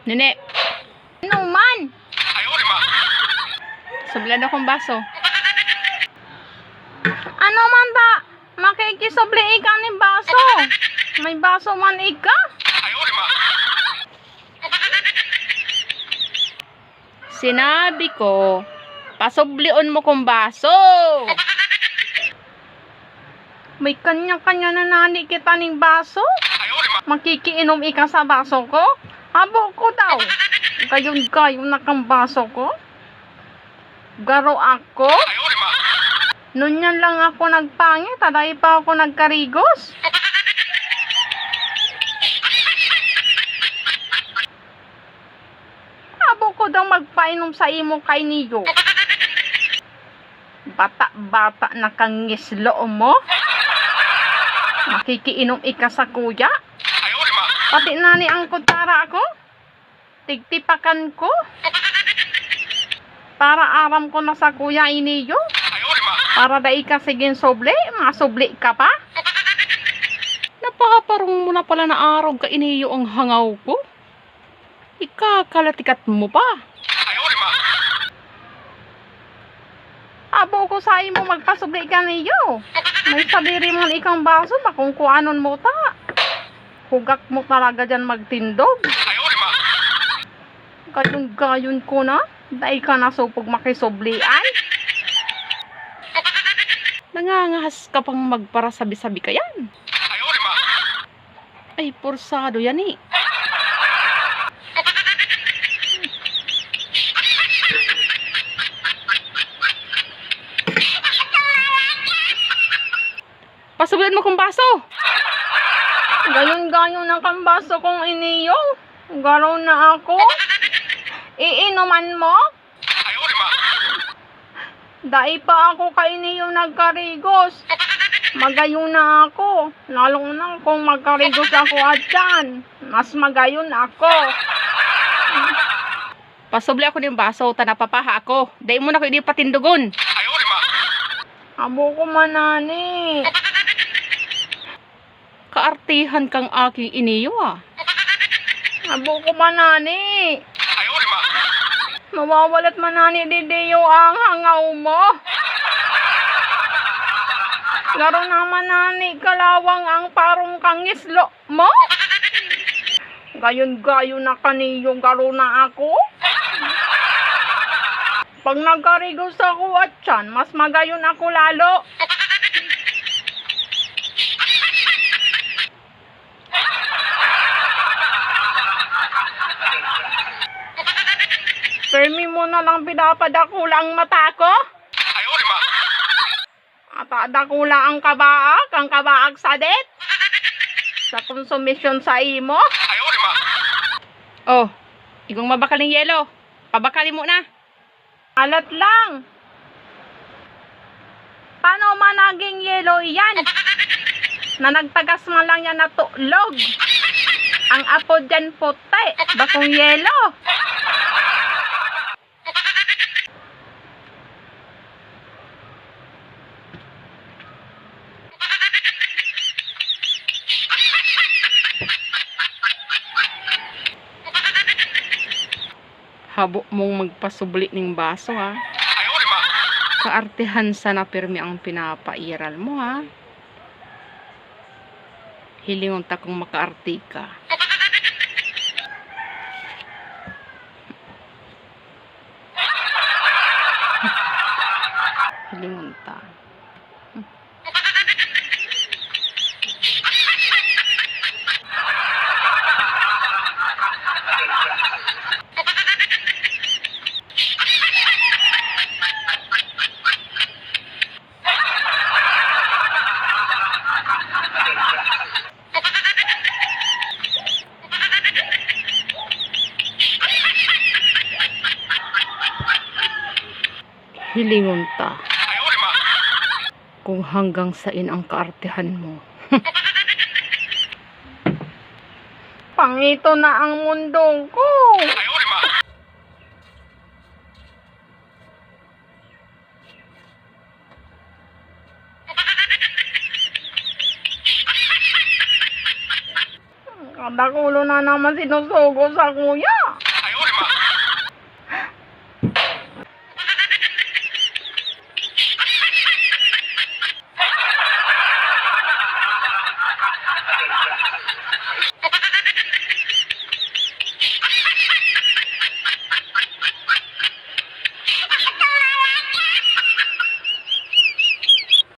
Nene. Ano man? Sublan akong baso. Ano man ba? Makikisubli ka ng baso. May baso man ika? Sinabi ko, pasublion mo kong baso. May kanya-kanya na nani kita ng baso. Makikiinom ika sa baso ko? Abo ko daw. Gayon na kang baso ko. Garo ako. Nunyan lang ako nagpangit. Taday pa ako nagkarigos. Abo ko daw magpainom sa imo kay niyo. Bata-bata na kang ngislo mo. Makikiinom ika sa kuya. Pati nani ang kutsara ako. Tigtipakan ko. Para aram ko na sa kuya iniyo. Para dai ka sigin soble. Masubli ka pa. Napaparong mo na pala na araw ka iniyo ang hangaw ko. Ikakalatikat mo pa. Abo ko sa imo magpasubli ka niyo. May sabiri mo ikang baso ba kung kuanon mo ta. Hugak mo talaga dyan magtindog. Gayon ko na. Dahil ka na supog makisublian. Nangangahas ka pang magpara sabi-sabi ka yan. Ay, porsado yan eh. Pasublian mo kong baso. Gayon na kang baso kong iniyo. Garo na ako. Iinuman mo? Dai pa ako kay iniyo nagkarigos. Magayon na ako. Lalong na kung magkarigos ako at yan. Mas magayon ako. Pasubli ako ng baso. Tanapapaha ako. Dai mo na ko hindi patindugon. Abo ko manani. Kaartihan kang aking iniyo ah. Abo ko manani. Mawawalat manani didiyo ang hangaw mo. Laro naman nani kalawang ang parong kangislo mo. Gayon na kaniyo garo na ako. Pag nagkarigos ako at yan, mas magayon ako lalo. Permi mo na lang pinapadakula ang mata ko. At dakula ang kabaag sa det. Sa konsumisyon sa imo. Oh, igong mabakal ng yelo. Pabakali mo na. Alat lang. Paano man naging yelo yan? Na nagtagas man lang yan na tulog. Ang apo dyan puti. Bakong yelo. Habo mong magpasubli ng baso ha. Kaartehan sa na pirmi ang pinapairal mo ha. Hilingon ta kung makaarte ka. Hilingon ta. Hilingon ta kung hanggang sain ang kaartehan mo. Pangito na ang mundo ko. Dadakulo na naman sinusugo sa kuya.